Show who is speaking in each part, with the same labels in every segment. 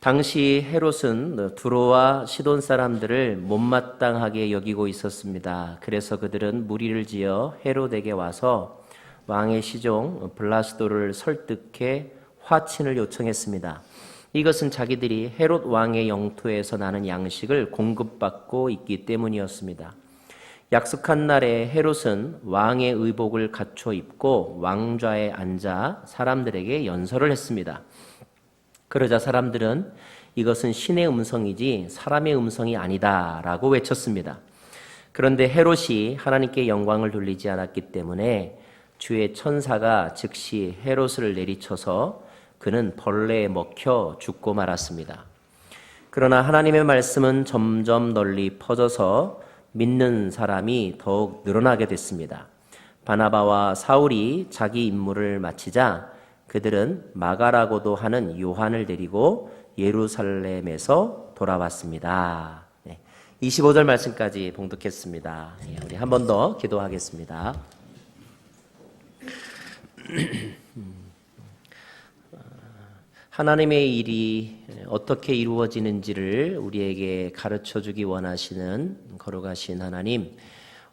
Speaker 1: 당시 헤롯은 두로와 시돈 사람들을 못마땅하게 여기고 있었습니다. 그래서 그들은 무리를 지어 헤롯에게 와서 왕의 시종 블라스도를 설득해 화친을 요청했습니다. 이것은 자기들이 헤롯 왕의 영토에서 나는 양식을 공급받고 있기 때문이었습니다. 약속한 날에 헤롯은 왕의 의복을 갖춰 입고 왕좌에 앉아 사람들에게 연설을 했습니다. 그러자 사람들은 이것은 신의 음성이지 사람의 음성이 아니다 라고 외쳤습니다. 그런데 헤롯이 하나님께 영광을 돌리지 않았기 때문에 주의 천사가 즉시 헤롯을 내리쳐서 그는 벌레에 먹혀 죽고 말았습니다. 그러나 하나님의 말씀은 점점 널리 퍼져서 믿는 사람이 더욱 늘어나게 됐습니다. 바나바와 사울이 자기 임무를 마치자 그들은 마가라고도 하는 요한을 데리고 예루살렘에서 돌아왔습니다. 25절 말씀까지 봉독했습니다. 우리 한 번 더 기도하겠습니다. 하나님의 일이 어떻게 이루어지는지를 우리에게 가르쳐 주기 원하시는 거룩하신 하나님,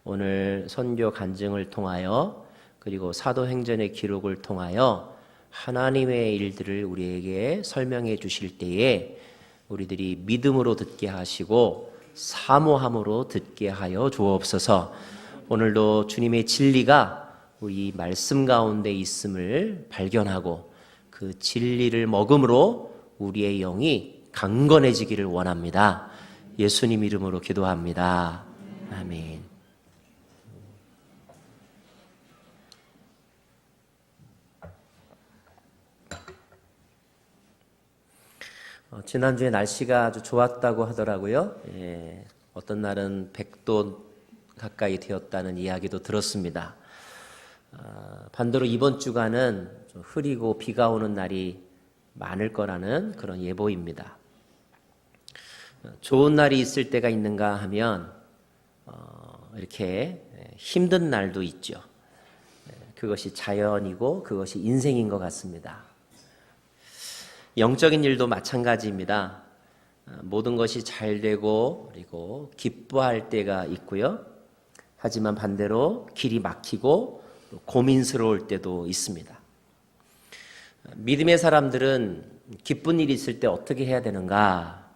Speaker 1: 오늘 선교 간증을 통하여 그리고 사도행전의 기록을 통하여 하나님의 일들을 우리에게 설명해 주실 때에 우리들이 믿음으로 듣게 하시고 사모함으로 듣게 하여 주옵소서. 오늘도 주님의 진리가 우리 말씀 가운데 있음을 발견하고 그 진리를 먹음으로 우리의 영이 강건해지기를 원합니다. 예수님 이름으로 기도합니다. 아멘. 지난주에 날씨가 아주 좋았다고 하더라고요. 어떤 날은 100도 가까이 되었다는 이야기도 들었습니다. 반대로 이번 주간은 좀 흐리고 비가 오는 날이 많을 거라는 그런 예보입니다. 좋은 날이 있을 때가 있는가 하면 이렇게 힘든 날도 있죠. 그것이 자연이고 그것이 인생인 것 같습니다. 영적인 일도 마찬가지입니다. 모든 것이 잘 되고 그리고 기뻐할 때가 있고요. 하지만 반대로 길이 막히고 고민스러울 때도 있습니다. 믿음의 사람들은 기쁜 일이 있을 때 어떻게 해야 되는가?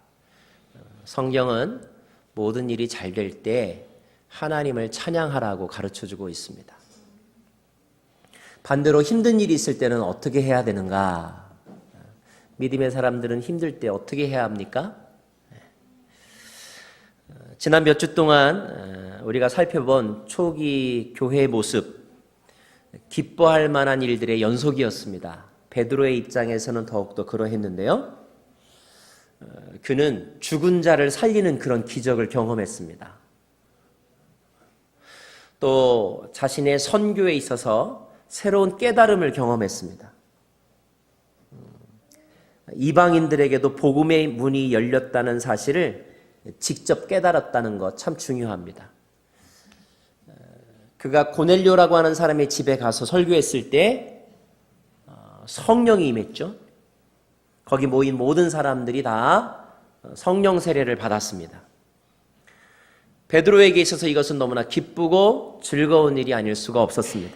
Speaker 1: 성경은 모든 일이 잘 될 때 하나님을 찬양하라고 가르쳐주고 있습니다. 반대로 힘든 일이 있을 때는 어떻게 해야 되는가? 믿음의 사람들은 힘들 때 어떻게 해야 합니까? 지난 몇 주 동안 우리가 살펴본 초기 교회의 모습, 기뻐할 만한 일들의 연속이었습니다. 베드로의 입장에서는 더욱더 그러했는데요. 그는 죽은 자를 살리는 그런 기적을 경험했습니다. 또 자신의 선교에 있어서 새로운 깨달음을 경험했습니다. 이방인들에게도 복음의 문이 열렸다는 사실을 직접 깨달았다는 것 참 중요합니다. 그가 고넬료라고 하는 사람의 집에 가서 설교했을 때 성령이 임했죠. 거기 모인 모든 사람들이 다 성령 세례를 받았습니다. 베드로에게 있어서 이것은 너무나 기쁘고 즐거운 일이 아닐 수가 없었습니다.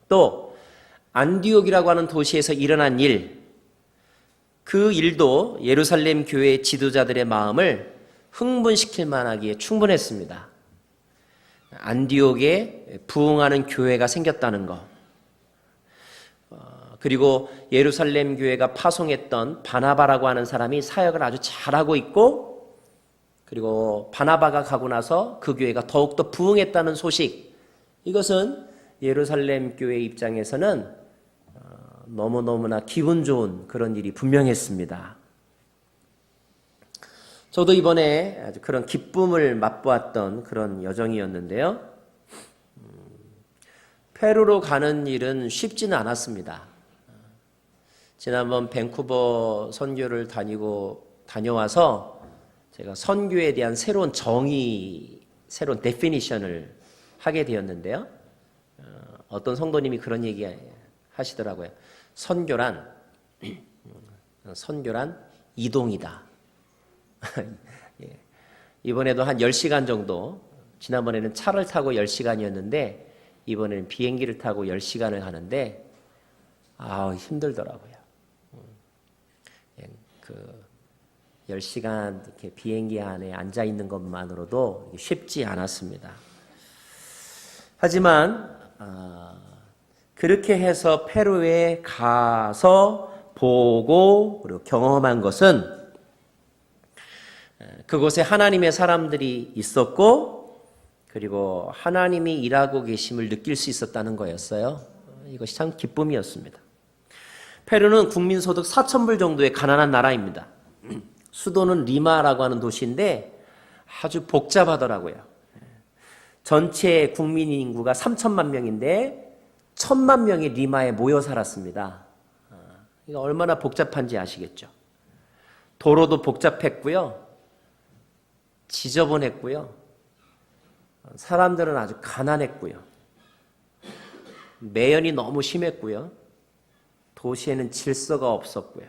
Speaker 1: 또 안디옥이라고 하는 도시에서 일어난 일, 그 일도 예루살렘 교회 지도자들의 마음을 흥분시킬 만하기에 충분했습니다. 안디옥에 부흥하는 교회가 생겼다는 것, 그리고 예루살렘 교회가 파송했던 바나바라고 하는 사람이 사역을 아주 잘하고 있고, 그리고 바나바가 가고 나서 그 교회가 더욱더 부흥했다는 소식, 이것은 예루살렘 교회 입장에서는 너무너무나 기분 좋은 그런 일이 분명했습니다. 저도 이번에 아주 그런 기쁨을 맛보았던 그런 여정이었는데요. 페루로 가는 일은 쉽지는 않았습니다. 지난번 밴쿠버 선교를 다녀와서 제가 선교에 대한 새로운 정의, 새로운 데피니션을 하게 되었는데요. 어떤 성도님이 그런 얘기 하시더라고요. 선교란 선교란 이동이다. 예. 이번에도 한 10시간 정도, 지난번에는 차를 타고 10시간이었는데 이번에는 비행기를 타고 10시간을 가는데 힘들더라고요. 그 10시간 이렇게 비행기 안에 앉아 있는 것만으로도 쉽지 않았습니다. 하지만 그렇게 해서 페루에 가서 보고 그리고 경험한 것은 그곳에 하나님의 사람들이 있었고 그리고 하나님이 일하고 계심을 느낄 수 있었다는 거였어요. 이것이 참 기쁨이었습니다. 페루는 국민소득 4,000불 정도의 가난한 나라입니다. 수도는 리마라고 하는 도시인데 아주 복잡하더라고요. 전체 국민 인구가 3천만 명인데 1,000만 명이 리마에 모여 살았습니다. 이거 얼마나 복잡한지 아시겠죠? 도로도 복잡했고요. 지저분했고요. 사람들은 아주 가난했고요. 매연이 너무 심했고요. 도시에는 질서가 없었고요.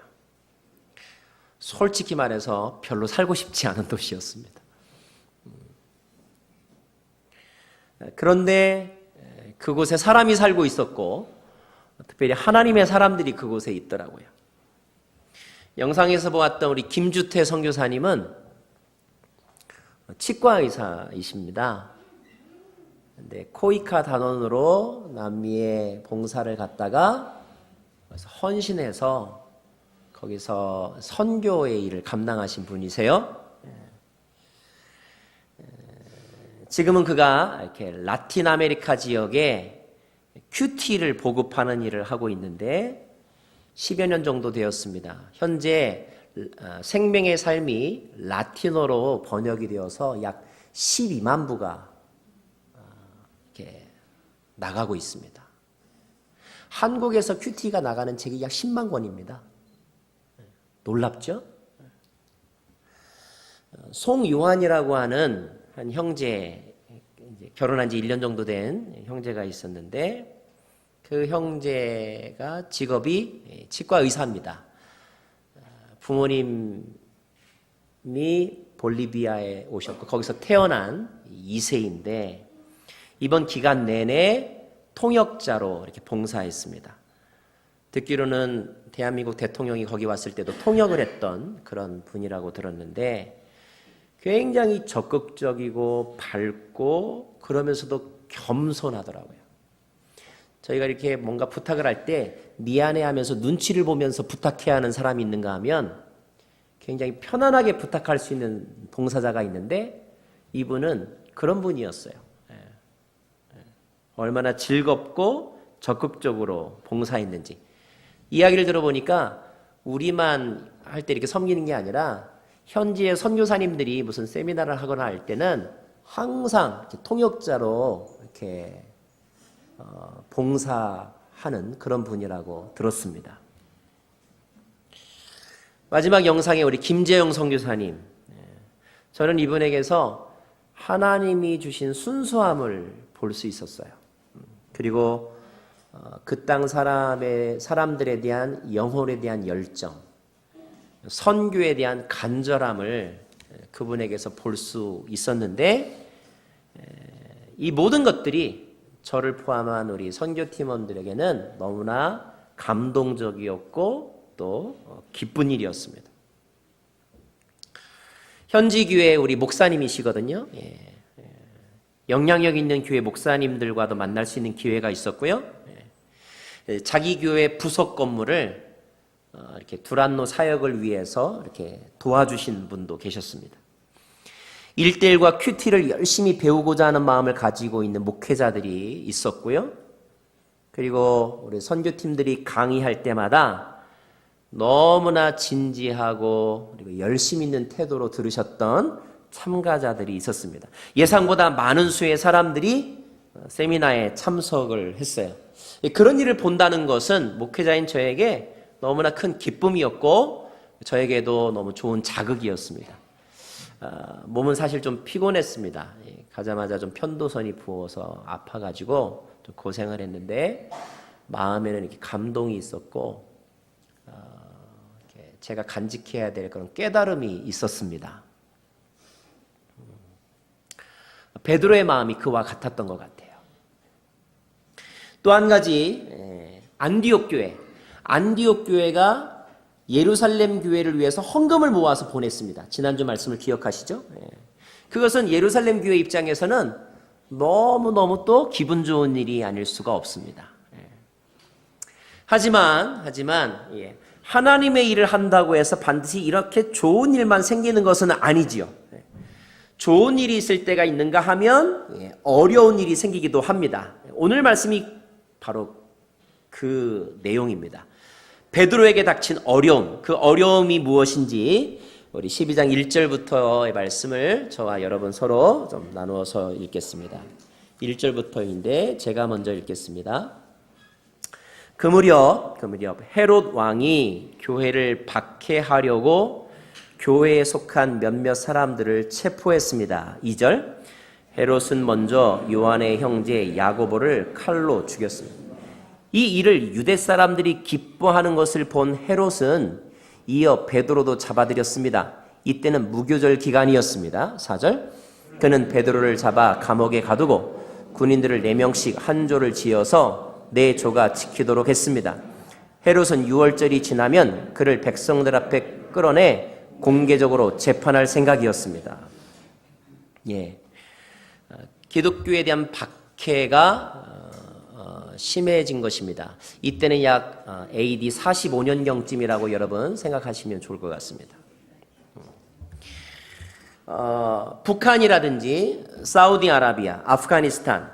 Speaker 1: 솔직히 말해서 별로 살고 싶지 않은 도시였습니다. 그런데 그곳에 사람이 살고 있었고 특별히 하나님의 사람들이 그곳에 있더라고요. 영상에서 보았던 우리 김주태 선교사님은 치과 의사이십니다. 근데 코이카 단원으로 남미에 봉사를 갔다가 헌신해서 거기서 선교의 일을 감당하신 분이세요. 지금은 그가 이렇게 라틴 아메리카 지역에 큐티를 보급하는 일을 하고 있는데 10여 년 정도 되었습니다. 현재 생명의 삶이 라틴어로 번역이 되어서 약 12만 부가 이렇게 나가고 있습니다. 한국에서 큐티가 나가는 책이 약 10만 권입니다. 놀랍죠? 송요한이라고 하는 한 형제, 결혼한 지 1년 정도 된 형제가 있었는데 그 형제가 직업이 치과 의사입니다. 부모님이 볼리비아에 오셨고 거기서 태어난 2세인데 이번 기간 내내 통역자로 이렇게 봉사했습니다. 듣기로는 대한민국 대통령이 거기 왔을 때도 통역을 했던 그런 분이라고 들었는데 굉장히 적극적이고 밝고 그러면서도 겸손하더라고요. 저희가 이렇게 뭔가 부탁을 할 때 미안해하면서 눈치를 보면서 부탁해야 하는 사람이 있는가 하면 굉장히 편안하게 부탁할 수 있는 봉사자가 있는데 이분은 그런 분이었어요. 얼마나 즐겁고 적극적으로 봉사했는지. 이야기를 들어보니까 우리만 할 때 이렇게 섬기는 게 아니라 현지의 선교사님들이 무슨 세미나를 하거나 할 때는 항상 통역자로 이렇게 봉사하는 그런 분이라고 들었습니다. 마지막 영상에 우리 김재영 선교사님, 저는 이분에게서 하나님이 주신 순수함을 볼 수 있었어요. 그리고 그 땅 사람들에 대한 영혼에 대한 열정, 선교에 대한 간절함을 그분에게서 볼 수 있었는데 이 모든 것들이 저를 포함한 우리 선교팀원들에게는 너무나 감동적이었고 또 기쁜 일이었습니다. 현지 교회 우리 목사님이시거든요. 영향력 있는 교회 목사님들과도 만날 수 있는 기회가 있었고요. 자기 교회 부속 건물을 이렇게 두란노 사역을 위해서 이렇게 도와주신 분도 계셨습니다. 1:1과 큐티를 열심히 배우고자 하는 마음을 가지고 있는 목회자들이 있었고요. 그리고 우리 선교팀들이 강의할 때마다 너무나 진지하고 그리고 열심 있는 태도로 들으셨던 참가자들이 있었습니다. 예상보다 많은 수의 사람들이 세미나에 참석을 했어요. 그런 일을 본다는 것은 목회자인 저에게 너무나 큰 기쁨이었고 저에게도 너무 좋은 자극이었습니다. 몸은 사실 좀 피곤했습니다. 가자마자 좀 편도선이 부어서 아파가지고 좀 고생을 했는데 마음에는 이렇게 감동이 있었고 이렇게 제가 간직해야 될 그런 깨달음이 있었습니다. 베드로의 마음이 그와 같았던 것 같아요. 또 한 가지, 안디옥 교회가 예루살렘 교회를 위해서 헌금을 모아서 보냈습니다. 지난주 말씀을 기억하시죠? 그것은 예루살렘 교회 입장에서는 너무너무 또 기분 좋은 일이 아닐 수가 없습니다. 하지만 하나님의 일을 한다고 해서 반드시 이렇게 좋은 일만 생기는 것은 아니지요. 좋은 일이 있을 때가 있는가 하면 어려운 일이 생기기도 합니다. 오늘 말씀이 바로 그 내용입니다. 베드로에게 닥친 어려움, 그 어려움이 무엇인지 우리 12장 1절부터의 말씀을 저와 여러분 서로 좀 나누어서 읽겠습니다. 1절부터인데 제가 먼저 읽겠습니다. 그 무렵 헤롯 왕이 교회를 박해하려고 교회에 속한 몇몇 사람들을 체포했습니다. 2절 헤롯은 먼저 요한의 형제 야고보를 칼로 죽였습니다. 이 일을 유대 사람들이 기뻐하는 것을 본 헤롯은 이어 베드로도 잡아들였습니다. 이때는 무교절 기간이었습니다. 4절 그는 베드로를 잡아 감옥에 가두고 군인들을 4명씩 한 조를 지어서 4조가 지키도록 했습니다. 헤롯은 6월절이 지나면 그를 백성들 앞에 끌어내 공개적으로 재판할 생각이었습니다. 기독교에 대한 박해가 심해진 것입니다. 이때는 약 AD 45년경쯤이라고 여러분 생각하시면 좋을 것 같습니다. 북한이라든지 사우디아라비아, 아프가니스탄,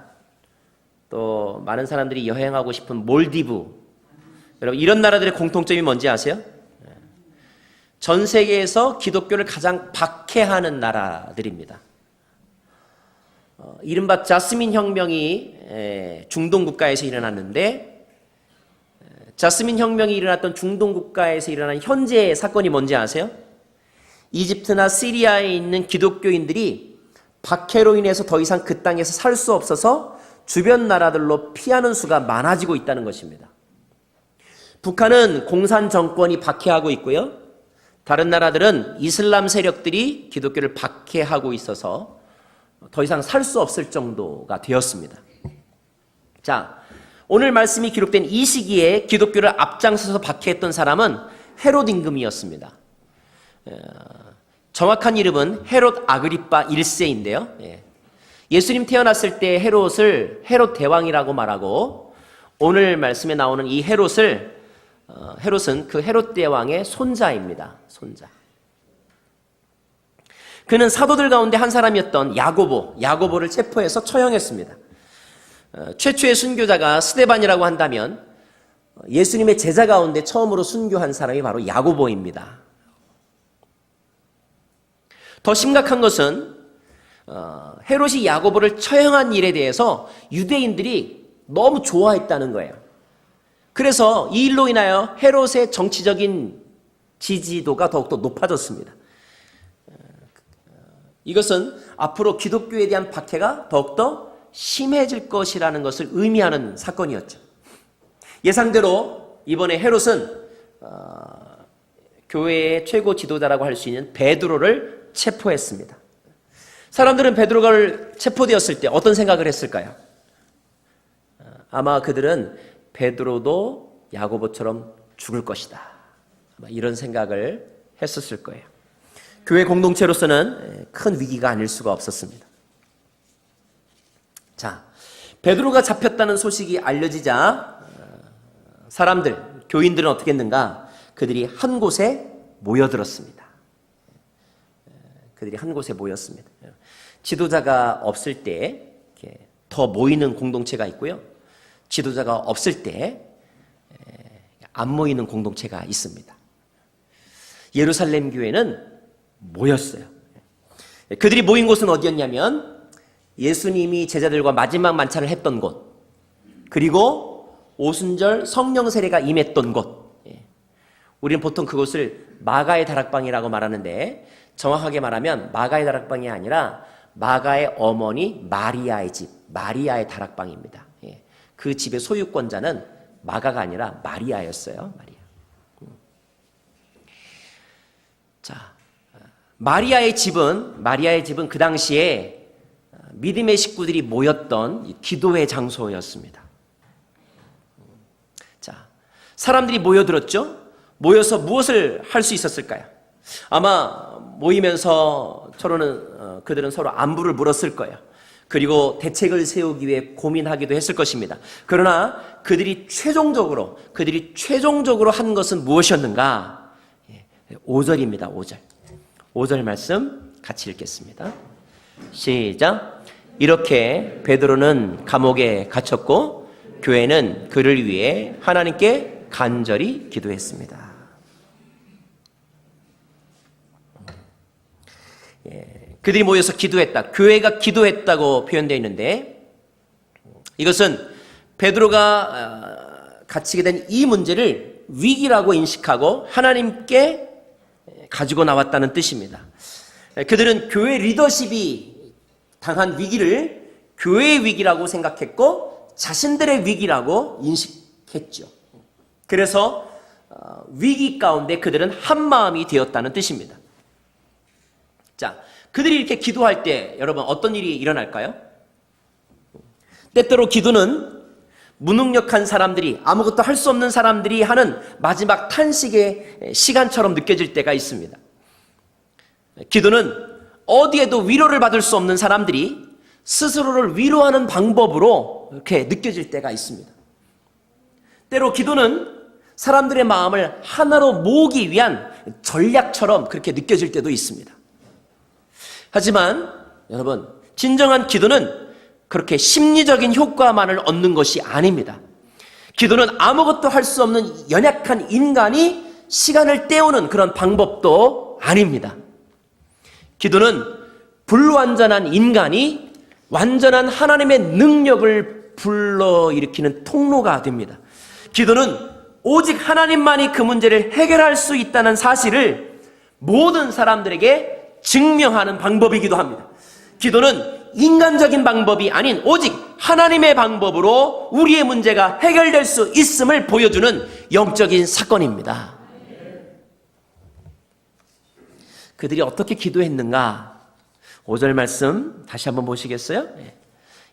Speaker 1: 또 많은 사람들이 여행하고 싶은 몰디브, 여러분 이런 나라들의 공통점이 뭔지 아세요? 전 세계에서 기독교를 가장 박해하는 나라들입니다. 이른바 자스민 혁명이 중동 국가에서 일어났는데 자스민 혁명이 일어났던 중동 국가에서 일어난 현재의 사건이 뭔지 아세요? 이집트나 시리아에 있는 기독교인들이 박해로 인해서 더 이상 그 땅에서 살 수 없어서 주변 나라들로 피하는 수가 많아지고 있다는 것입니다. 북한은 공산 정권이 박해하고 있고요. 다른 나라들은 이슬람 세력들이 기독교를 박해하고 있어서 더 이상 살 수 없을 정도가 되었습니다. 자, 오늘 말씀이 기록된 이 시기에 기독교를 앞장서서 박해했던 사람은 헤롯 임금이었습니다. 정확한 이름은 헤롯 아그리파 1세인데요. 예수님 태어났을 때 헤롯을 헤롯 대왕이라고 말하고 오늘 말씀에 나오는 이 헤롯은 그 헤롯 대왕의 손자입니다. 손자. 그는 사도들 가운데 한 사람이었던 야고보를 체포해서 처형했습니다. 최초의 순교자가 스데반이라고 한다면 예수님의 제자 가운데 처음으로 순교한 사람이 바로 야고보입니다. 더 심각한 것은 헤롯이 야고보를 처형한 일에 대해서 유대인들이 너무 좋아했다는 거예요. 그래서 이 일로 인하여 헤롯의 정치적인 지지도가 더욱더 높아졌습니다. 이것은 앞으로 기독교에 대한 박해가 더욱더 심해질 것이라는 것을 의미하는 사건이었죠. 예상대로 이번에 헤롯은 교회의 최고 지도자라고 할 수 있는 베드로를 체포했습니다. 사람들은 베드로가 체포되었을 때 어떤 생각을 했을까요? 아마 그들은 베드로도 야고보처럼 죽을 것이다. 아마 이런 생각을 했었을 거예요. 교회 공동체로서는 큰 위기가 아닐 수가 없었습니다. 자, 베드로가 잡혔다는 소식이 알려지자 교인들은 어떻게 했는가? 그들이 한 곳에 모여들었습니다. 그들이 한 곳에 모였습니다. 지도자가 없을 때 더 모이는 공동체가 있고요. 지도자가 없을 때 안 모이는 공동체가 있습니다. 예루살렘 교회는 모였어요. 그들이 모인 곳은 어디였냐면 예수님이 제자들과 마지막 만찬을 했던 곳, 그리고 오순절 성령 세례가 임했던 곳. 우리는 보통 그곳을 마가의 다락방이라고 말하는데 정확하게 말하면 마가의 다락방이 아니라 마가의 어머니 마리아의 집, 마리아의 다락방입니다. 그 집의 소유권자는 마가가 아니라 마리아였어요. 마리아. 자, 마리아의 집은 그 당시에 믿음의 식구들이 모였던 기도의 장소였습니다. 자, 사람들이 모여들었죠? 모여서 무엇을 할 수 있었을까요? 아마 모이면서 그들은 서로 안부를 물었을 거예요. 그리고 대책을 세우기 위해 고민하기도 했을 것입니다. 그러나 그들이 최종적으로 한 것은 무엇이었는가? 5절입니다. 5절 말씀 같이 읽겠습니다. 시작. 이렇게 베드로는 감옥에 갇혔고 교회는 그를 위해 하나님께 간절히 기도했습니다. 그들이 모여서 기도했다. 교회가 기도했다고 표현되어 있는데 이것은 베드로가 갇히게 된 이 문제를 위기라고 인식하고 하나님께 가지고 나왔다는 뜻입니다. 그들은 교회 리더십이 당한 위기를 교회의 위기라고 생각했고 자신들의 위기라고 인식했죠. 그래서 위기 가운데 그들은 한 마음이 되었다는 뜻입니다. 자, 그들이 이렇게 기도할 때 여러분 어떤 일이 일어날까요? 때때로 기도는 무능력한 사람들이, 아무것도 할 수 없는 사람들이 하는 마지막 탄식의 시간처럼 느껴질 때가 있습니다. 기도는 어디에도 위로를 받을 수 없는 사람들이 스스로를 위로하는 방법으로 이렇게 느껴질 때가 있습니다. 때로 기도는 사람들의 마음을 하나로 모으기 위한 전략처럼 그렇게 느껴질 때도 있습니다. 하지만 여러분, 진정한 기도는 그렇게 심리적인 효과만을 얻는 것이 아닙니다. 기도는 아무것도 할 수 없는 연약한 인간이 시간을 때우는 그런 방법도 아닙니다. 기도는 불완전한 인간이 완전한 하나님의 능력을 불러일으키는 통로가 됩니다. 기도는 오직 하나님만이 그 문제를 해결할 수 있다는 사실을 모든 사람들에게 증명하는 방법이기도 합니다. 기도는 인간적인 방법이 아닌 오직 하나님의 방법으로 우리의 문제가 해결될 수 있음을 보여주는 영적인 사건입니다. 그들이 어떻게 기도했는가? 5절 말씀 다시 한번 보시겠어요?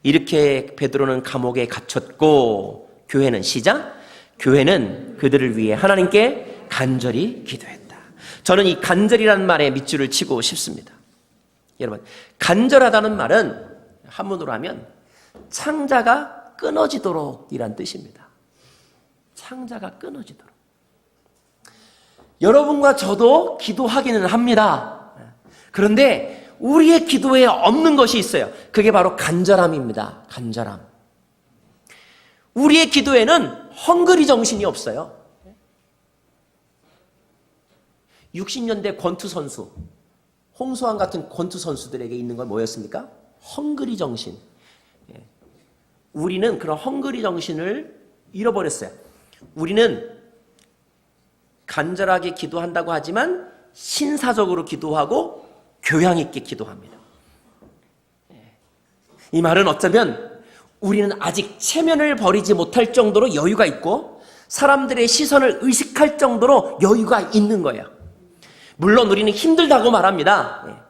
Speaker 1: 이렇게 베드로는 감옥에 갇혔고 교회는 시작. 교회는 그들을 위해 하나님께 간절히 기도했다. 저는 이 간절이라는 말에 밑줄을 치고 싶습니다. 여러분, 간절하다는 말은 한문으로 하면 창자가 끊어지도록 이란 뜻입니다. 창자가 끊어지도록. 여러분과 저도 기도하기는 합니다. 그런데 우리의 기도에 없는 것이 있어요. 그게 바로 간절함입니다. 간절함. 우리의 기도에는 헝그리 정신이 없어요. 60년대 권투 선수, 홍수환 같은 권투 선수들에게 있는 건 뭐였습니까? 헝그리 정신. 우리는 그런 헝그리 정신을 잃어버렸어요. 우리는 간절하게 기도한다고 하지만 신사적으로 기도하고 교양 있게 기도합니다. 이 말은 어쩌면 우리는 아직 체면을 버리지 못할 정도로 여유가 있고 사람들의 시선을 의식할 정도로 여유가 있는 거예요. 물론 우리는 힘들다고 말합니다.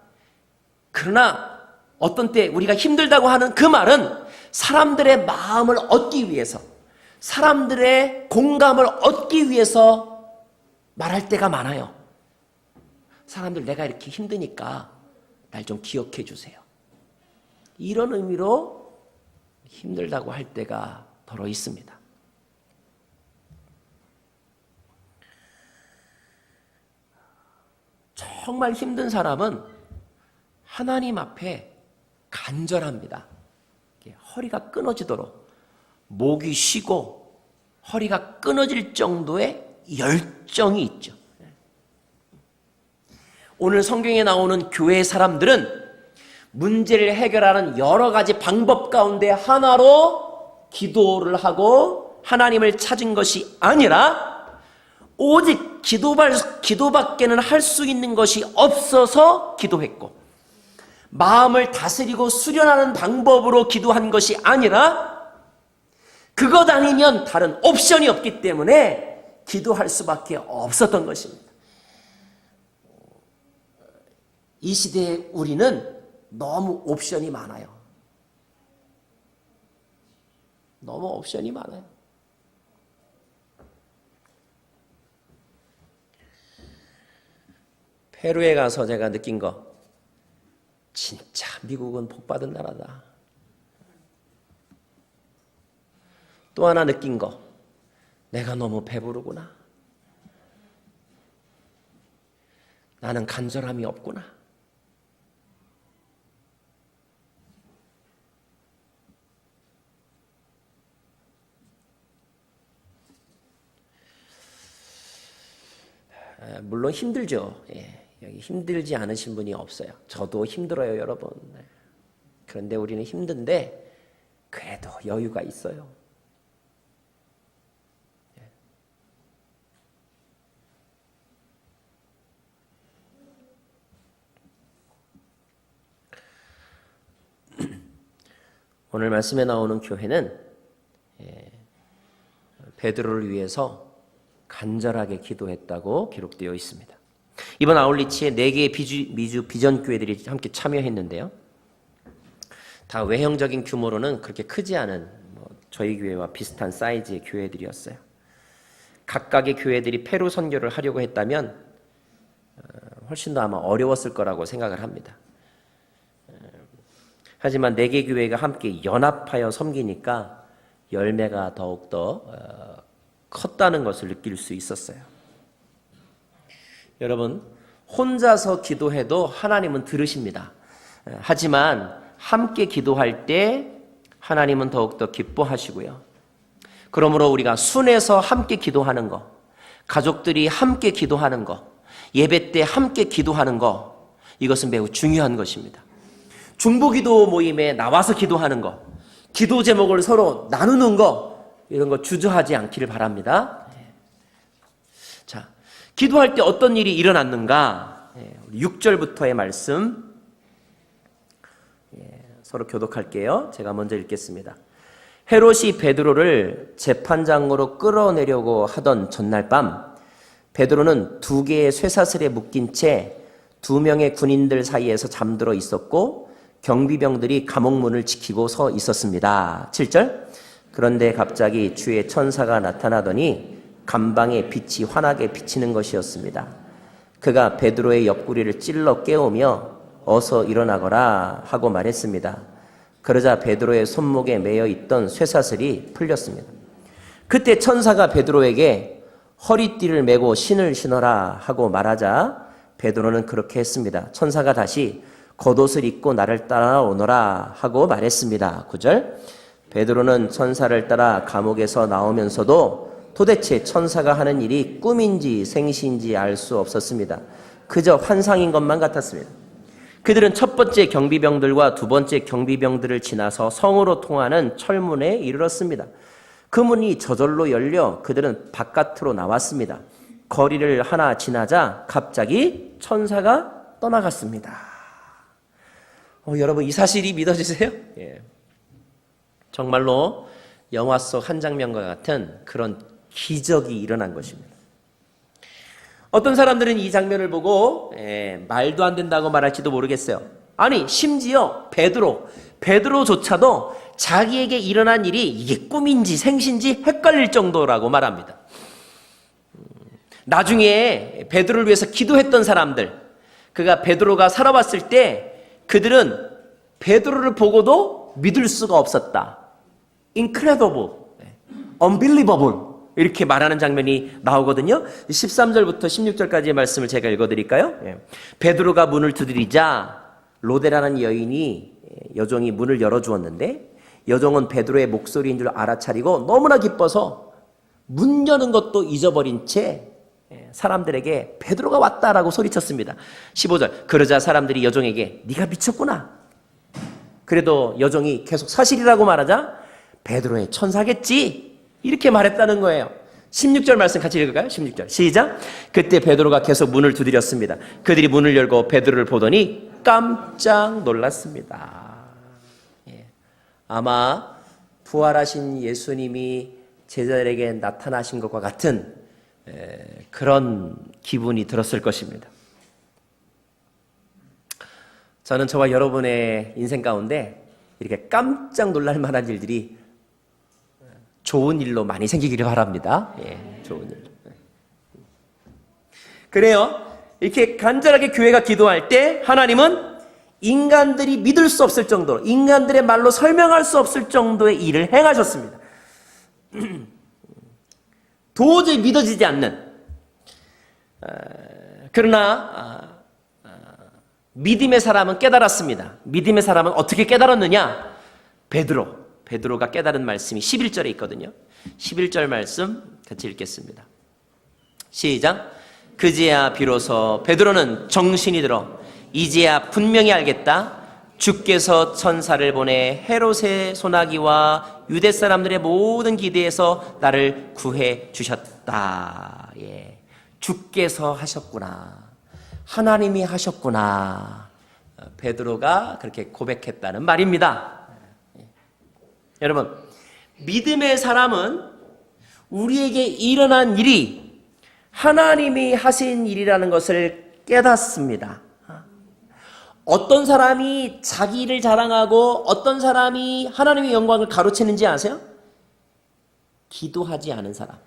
Speaker 1: 그러나 어떤 때 우리가 힘들다고 하는 그 말은 사람들의 마음을 얻기 위해서, 사람들의 공감을 얻기 위해서 말할 때가 많아요. 사람들, 내가 이렇게 힘드니까 날 좀 기억해 주세요. 이런 의미로 힘들다고 할 때가 더러 있습니다. 정말 힘든 사람은 하나님 앞에 간절합니다. 허리가 끊어지도록, 목이 쉬고 허리가 끊어질 정도의 열정이 있죠. 오늘 성경에 나오는 교회 사람들은 문제를 해결하는 여러 가지 방법 가운데 하나로 기도를 하고 하나님을 찾은 것이 아니라 오직 기도밖에는 할 수 있는 것이 없어서 기도했고, 마음을 다스리고 수련하는 방법으로 기도한 것이 아니라 그것 아니면 다른 옵션이 없기 때문에 기도할 수밖에 없었던 것입니다. 이 시대의 우리는 너무 옵션이 많아요. 너무 옵션이 많아요. 페루에 가서 제가 느낀 거, 진짜 미국은 복받은 나라다. 또 하나 느낀 거, 내가 너무 배부르구나. 나는 간절함이 없구나. 물론 힘들죠. 여기 힘들지 않으신 분이 없어요. 저도 힘들어요, 여러분. 그런데 우리는 힘든데 그래도 여유가 있어요. 오늘 말씀에 나오는 교회는 베드로를 위해서 간절하게 기도했다고 기록되어 있습니다. 이번 아울리치에 4개의 미주 비전 교회들이 함께 참여했는데요. 다 외형적인 규모로는 그렇게 크지 않은 저희 교회와 비슷한 사이즈의 교회들이었어요. 각각의 교회들이 페루 선교를 하려고 했다면 훨씬 더 아마 어려웠을 거라고 생각을 합니다. 하지만 4개 교회가 함께 연합하여 섬기니까 열매가 더욱더 컸다는 것을 느낄 수 있었어요. 여러분, 혼자서 기도해도 하나님은 들으십니다. 하지만 함께 기도할 때 하나님은 더욱더 기뻐하시고요. 그러므로 우리가 순회서 함께 기도하는 것, 가족들이 함께 기도하는 것, 예배 때 함께 기도하는 것, 이것은 매우 중요한 것입니다. 중보기도 모임에 나와서 기도하는 것, 기도 제목을 서로 나누는 것, 이런 거 주저하지 않기를 바랍니다. 자, 기도할 때 어떤 일이 일어났는가? 6절부터의 말씀 서로 교독할게요. 제가 먼저 읽겠습니다. 헤롯이 베드로를 재판장으로 끌어내려고 하던 전날 밤, 베드로는 2개의 쇠사슬에 묶인 채 2명의 군인들 사이에서 잠들어 있었고 경비병들이 감옥문을 지키고 서 있었습니다. 7절. 그런데 갑자기 주의 천사가 나타나더니 감방에 빛이 환하게 비치는 것이었습니다. 그가 베드로의 옆구리를 찔러 깨우며 어서 일어나거라 하고 말했습니다. 그러자 베드로의 손목에 매여 있던 쇠사슬이 풀렸습니다. 그때 천사가 베드로에게 허리띠를 메고 신을 신어라 하고 말하자 베드로는 그렇게 했습니다. 천사가 다시 겉옷을 입고 나를 따라오너라 하고 말했습니다. 9절. 베드로는 천사를 따라 감옥에서 나오면서도 도대체 천사가 하는 일이 꿈인지 생시인지 알 수 없었습니다. 그저 환상인 것만 같았습니다. 그들은 첫 번째 경비병들과 두 번째 경비병들을 지나서 성으로 통하는 철문에 이르렀습니다. 그 문이 저절로 열려 그들은 바깥으로 나왔습니다. 거리를 하나 지나자 갑자기 천사가 떠나갔습니다. 여러분, 이 사실이 믿어지세요? 예. 정말로 영화 속 한 장면과 같은 그런 기적이 일어난 것입니다. 어떤 사람들은 이 장면을 보고 말도 안 된다고 말할지도 모르겠어요. 아니, 심지어 베드로조차도 자기에게 일어난 일이 이게 꿈인지 생신지 헷갈릴 정도라고 말합니다. 나중에 베드로를 위해서 기도했던 사람들, 그가 베드로가 살아왔을 때 그들은 베드로를 보고도 믿을 수가 없었다. incredible, unbelievable 이렇게 말하는 장면이 나오거든요. 13절부터 16절까지의 말씀을 제가 읽어드릴까요? 베드로가 문을 두드리자 로데라는 여종이 문을 열어주었는데 여종은 베드로의 목소리인 줄 알아차리고 너무나 기뻐서 문 여는 것도 잊어버린 채 사람들에게 베드로가 왔다라고 소리쳤습니다. 15절. 그러자 사람들이 여종에게 네가 미쳤구나. 그래도 여종이 계속 사실이라고 말하자 베드로의 천사겠지 이렇게 말했다는 거예요. 16절 말씀 같이 읽을까요? 16절 시작. 그때 베드로가 계속 문을 두드렸습니다. 그들이 문을 열고 베드로를 보더니 깜짝 놀랐습니다. 아마 부활하신 예수님이 제자들에게 나타나신 것과 같은 그런 기분이 들었을 것입니다. 저는 저와 여러분의 인생 가운데 이렇게 깜짝 놀랄 만한 일들이 좋은 일로 많이 생기기를 바랍니다. 예, 좋은 일. 그래요. 이렇게 간절하게 교회가 기도할 때 하나님은 인간들이 믿을 수 없을 정도로, 인간들의 말로 설명할 수 없을 정도의 일을 행하셨습니다. 도저히 믿어지지 않는, 그러나 믿음의 사람은 깨달았습니다. 믿음의 사람은 어떻게 깨달았느냐? 베드로가 깨달은 말씀이 11절에 있거든요. 11절 말씀 같이 읽겠습니다. 시작. 그제야 비로소 베드로는 정신이 들어 이제야 분명히 알겠다. 주께서 천사를 보내 헤롯의 소나기와 유대 사람들의 모든 기대에서 나를 구해 주셨다. 예. 주께서 하셨구나. 하나님이 하셨구나. 베드로가 그렇게 고백했다는 말입니다. 여러분, 믿음의 사람은 우리에게 일어난 일이 하나님이 하신 일이라는 것을 깨닫습니다. 어떤 사람이 자기를 자랑하고 어떤 사람이 하나님의 영광을 가로채는지 아세요? 기도하지 않은 사람,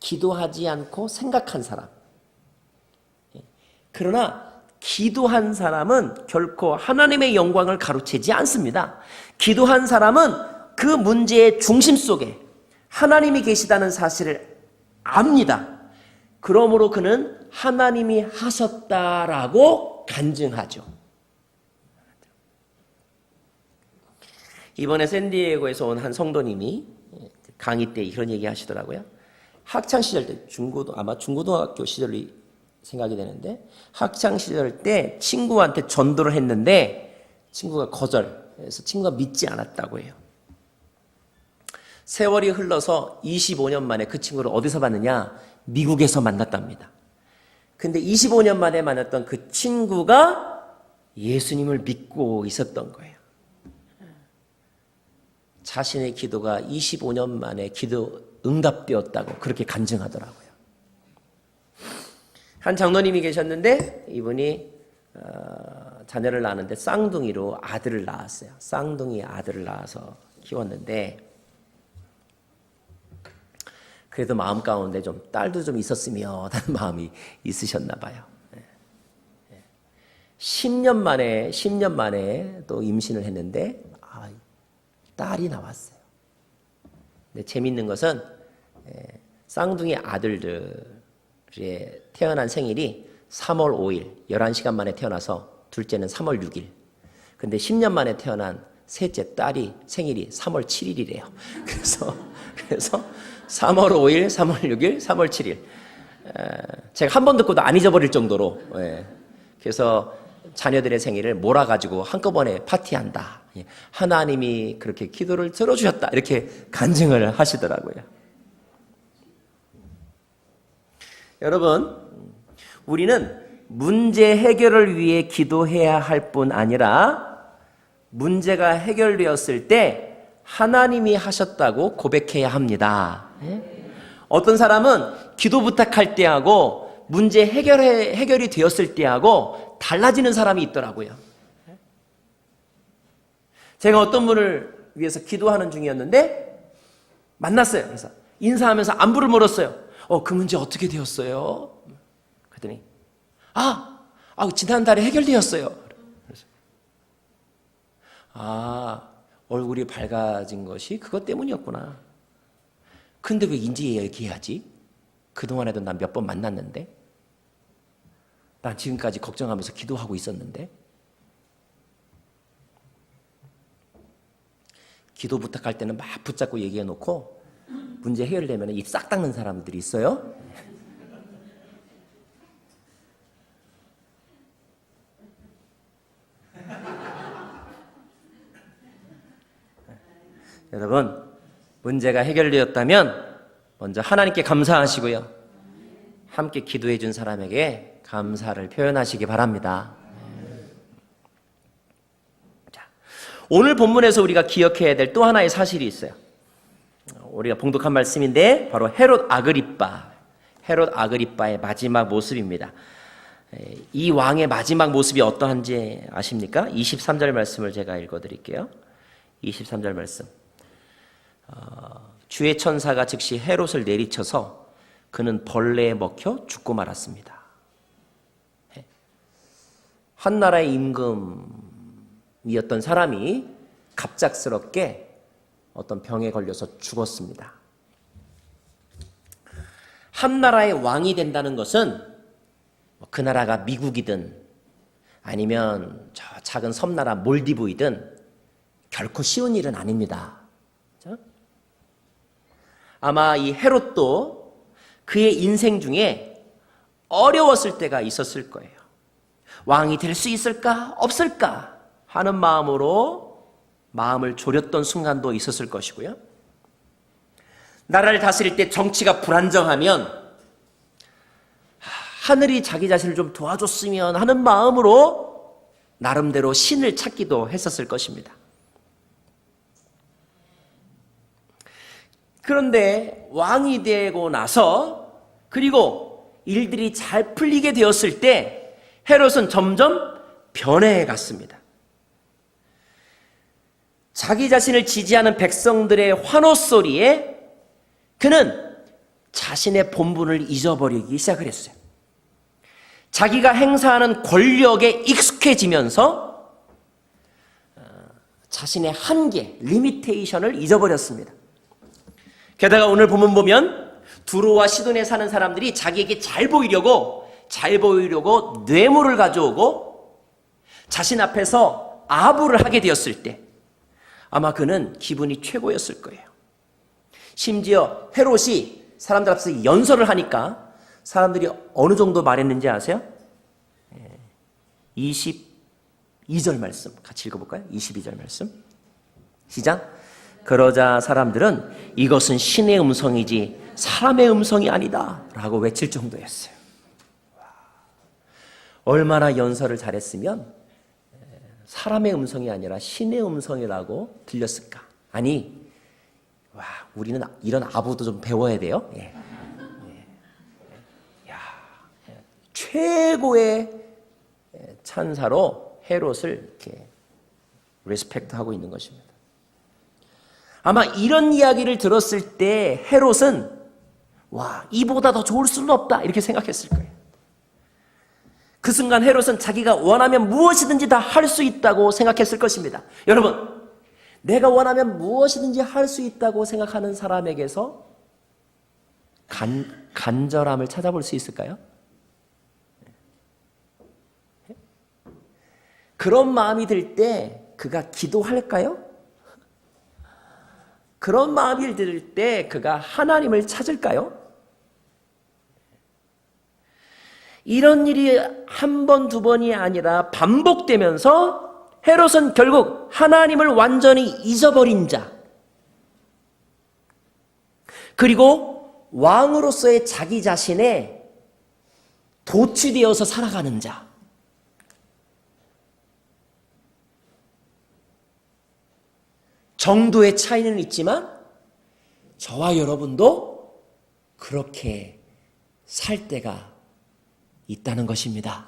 Speaker 1: 기도하지 않고 생각한 사람. 그러나 기도한 사람은 결코 하나님의 영광을 가로채지 않습니다. 기도한 사람은 그 문제의 중심 속에 하나님이 계시다는 사실을 압니다. 그러므로 그는 하나님이 하셨다라고 간증하죠. 이번에 샌디에고에서 온 한 성도님이 강의 때 이런 얘기 하시더라고요. 학창시절 때 아마 중고등학교 시절이 생각이 되는데, 학창시절 때 친구한테 전도를 했는데 친구가 거절해서 친구가 믿지 않았다고 해요. 세월이 흘러서 25년 만에 그 친구를 어디서 봤느냐? 미국에서 만났답니다. 근데 25년 만에 만났던 그 친구가 예수님을 믿고 있었던 거예요. 자신의 기도가 25년 만에 기도 응답되었다고 그렇게 간증하더라고요. 한 장로님이 계셨는데 이분이 자녀를 낳았는데 쌍둥이로 아들을 낳았어요. 쌍둥이 아들을 낳아서 키웠는데 그래도 마음 가운데 좀 딸도 좀 있었으면 하는 마음이 있으셨나 봐요. 10년 만에 또 임신을 했는데 딸이 나왔어요. 근데 재밌는 것은 쌍둥이 아들들의 태어난 생일이 3월 5일 11시간 만에 태어나서 둘째는 3월 6일. 근데 10년 만에 태어난 셋째 딸이 생일이 3월 7일이래요. 그래서 3월 5일, 3월 6일, 3월 7일. 제가 한 번 듣고도 안 잊어버릴 정도로. 그래서 자녀들의 생일을 몰아가지고 한꺼번에 파티한다. 하나님이 그렇게 기도를 들어주셨다. 이렇게 간증을 하시더라고요. 여러분, 우리는 문제 해결을 위해 기도해야 할 뿐 아니라 문제가 해결되었을 때 하나님이 하셨다고 고백해야 합니다. 어떤 사람은 기도 부탁할 때하고 문제 해결이 되었을 때하고 달라지는 사람이 있더라고요. 제가 어떤 분을 위해서 기도하는 중이었는데 만났어요. 그래서 인사하면서 안부를 물었어요. 그 문제 어떻게 되었어요? 그랬더니 지난달에 해결되었어요. 그래서 얼굴이 밝아진 것이 그것 때문이었구나. 근데 왜 인제 얘기해야지? 그동안에도 난 몇 번 만났는데 난 지금까지 걱정하면서 기도하고 있었는데. 기도 부탁할 때는 막 붙잡고 얘기해놓고 문제 해결되면 입 싹 닦는 사람들이 있어요. 여러분, 문제가 해결되었다면 먼저 하나님께 감사하시고요. 함께 기도해 준 사람에게 감사를 표현하시기 바랍니다. 오늘 본문에서 우리가 기억해야 될 또 하나의 사실이 있어요. 우리가 봉독한 말씀인데 바로 헤롯 아그리빠의 마지막 모습입니다. 이 왕의 마지막 모습이 어떠한지 아십니까? 23절 말씀을 제가 읽어드릴게요. 23절 말씀. 주의 천사가 즉시 헤롯을 내리쳐서 그는 벌레에 먹혀 죽고 말았습니다. 한 나라의 임금이었던 사람이 갑작스럽게 어떤 병에 걸려서 죽었습니다. 한 나라의 왕이 된다는 것은 그 나라가 미국이든 아니면 저 작은 섬나라 몰디브이든 결코 쉬운 일은 아닙니다. 그렇죠? 아마 이 헤롯도 그의 인생 중에 어려웠을 때가 있었을 거예요. 왕이 될 수 있을까 없을까 하는 마음으로 마음을 졸였던 순간도 있었을 것이고요. 나라를 다스릴 때 정치가 불안정하면 하늘이 자기 자신을 좀 도와줬으면 하는 마음으로 나름대로 신을 찾기도 했었을 것입니다. 그런데 왕이 되고 나서 그리고 일들이 잘 풀리게 되었을 때 헤롯은 점점 변해해 갔습니다. 자기 자신을 지지하는 백성들의 환호 소리에 그는 자신의 본분을 잊어버리기 시작을 했어요. 자기가 행사하는 권력에 익숙해지면서 자신의 한계, 리미테이션을 잊어버렸습니다. 게다가 오늘 본문 보면 두로와 시돈에 사는 사람들이 자기에게 잘 보이려고 뇌물을 가져오고 자신 앞에서 아부를 하게 되었을 때 아마 그는 기분이 최고였을 거예요. 심지어 헤롯이 사람들 앞에서 연설을 하니까 사람들이 어느 정도 말했는지 아세요? 22절 말씀 같이 읽어볼까요? 22절 말씀 시작. 그러자 사람들은 이것은 신의 음성이지 사람의 음성이 아니다 라고 외칠 정도였어요. 얼마나 연설을 잘했으면 사람의 음성이 아니라 신의 음성이라고 들렸을까. 아니, 우리는 이런 아부도 좀 배워야 돼요. 최고의 찬사로 헤롯을 이렇게 리스펙트하고 있는 것입니다. 아마 이런 이야기를 들었을 때 헤롯은 이보다 더 좋을 수는 없다 이렇게 생각했을 거예요. 그 순간 헤롯은 자기가 원하면 무엇이든지 다 할 수 있다고 생각했을 것입니다. 여러분, 내가 원하면 무엇이든지 할 수 있다고 생각하는 사람에게서 간절함을 찾아볼 수 있을까요? 그런 마음이 들 때 그가 기도할까요? 그런 마음이 들 때 그가 하나님을 찾을까요? 이런 일이 한 번, 두 번이 아니라 반복되면서 헤롯은 결국 하나님을 완전히 잊어버린 자, 그리고 왕으로서의 자기 자신에 도취되어서 살아가는 자, 정도의 차이는 있지만 저와 여러분도 그렇게 살 때가 있다는 것입니다.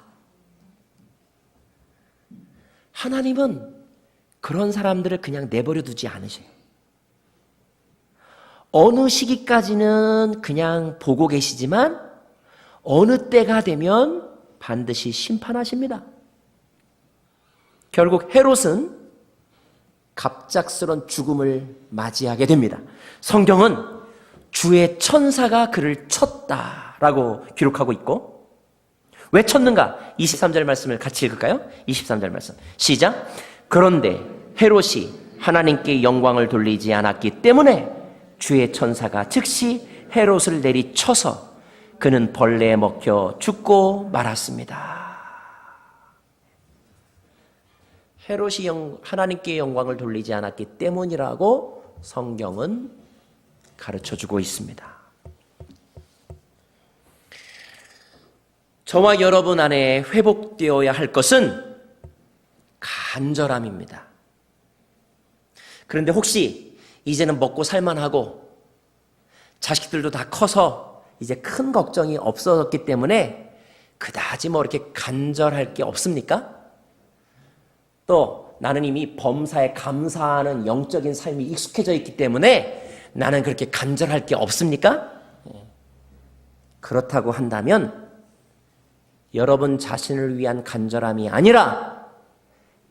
Speaker 1: 하나님은 그런 사람들을 그냥 내버려 두지 않으셔요. 어느 시기까지는 그냥 보고 계시지만 어느 때가 되면 반드시 심판하십니다. 결국 헤롯은 갑작스런 죽음을 맞이하게 됩니다. 성경은 주의 천사가 그를 쳤다라고 기록하고 있고, 왜 쳤는가? 23절 말씀을 같이 읽을까요? 23절 말씀 시작. 그런데 헤롯이 하나님께 영광을 돌리지 않았기 때문에 주의 천사가 즉시 헤롯을 내리쳐서 그는 벌레에 먹혀 죽고 말았습니다. 헤롯이 하나님께 영광을 돌리지 않았기 때문이라고 성경은 가르쳐주고 있습니다. 저와 여러분 안에 회복되어야 할 것은 간절함입니다. 그런데 혹시 이제는 먹고 살만하고 자식들도 다 커서 이제 큰 걱정이 없어졌기 때문에 그다지 뭐 이렇게 간절할 게 없습니까? 또 나는 이미 범사에 감사하는 영적인 삶이 익숙해져 있기 때문에 나는 그렇게 간절할 게 없습니까? 그렇다고 한다면 여러분 자신을 위한 간절함이 아니라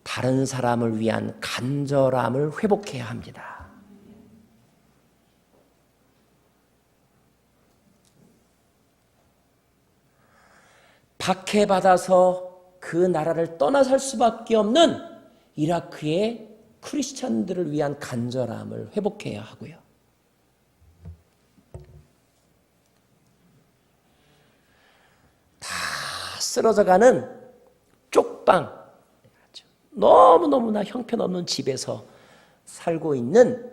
Speaker 1: 다른 사람을 위한 간절함을 회복해야 합니다. 박해받아서 그 나라를 떠나 살 수밖에 없는 이라크의 크리스찬들을 위한 간절함을 회복해야 하고요. 다 쓰러져가는 쪽방, 너무너무나 형편없는 집에서 살고 있는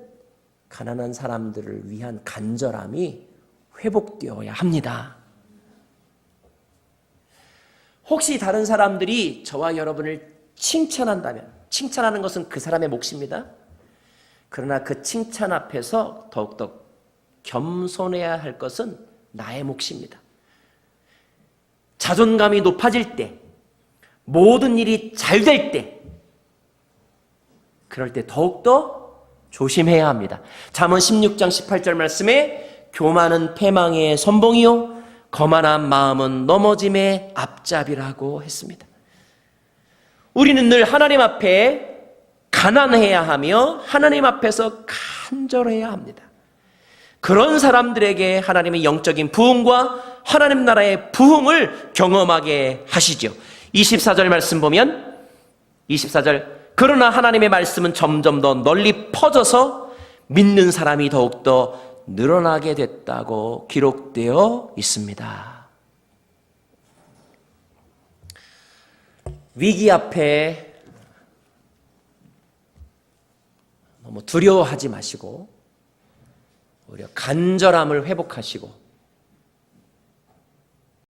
Speaker 1: 가난한 사람들을 위한 간절함이 회복되어야 합니다. 혹시 다른 사람들이 저와 여러분을 칭찬한다면, 칭찬하는 것은 그 사람의 몫입니다. 그러나 그 칭찬 앞에서 더욱더 겸손해야 할 것은 나의 몫입니다. 자존감이 높아질 때, 모든 일이 잘 될 때, 그럴 때 더욱더 조심해야 합니다. 잠언 16장 18절 말씀에 교만은 패망의 선봉이요 거만한 마음은 넘어짐의 앞잡이라고 했습니다. 우리는 늘 하나님 앞에 가난해야 하며 하나님 앞에서 간절해야 합니다. 그런 사람들에게 하나님의 영적인 부흥과 하나님 나라의 부흥을 경험하게 하시죠. 24절 말씀 보면 24절 그러나 하나님의 말씀은 점점 더 널리 퍼져서 믿는 사람이 더욱더 늘어나게 됐다고 기록되어 있습니다. 위기 앞에 너무 두려워하지 마시고 오히려 간절함을 회복하시고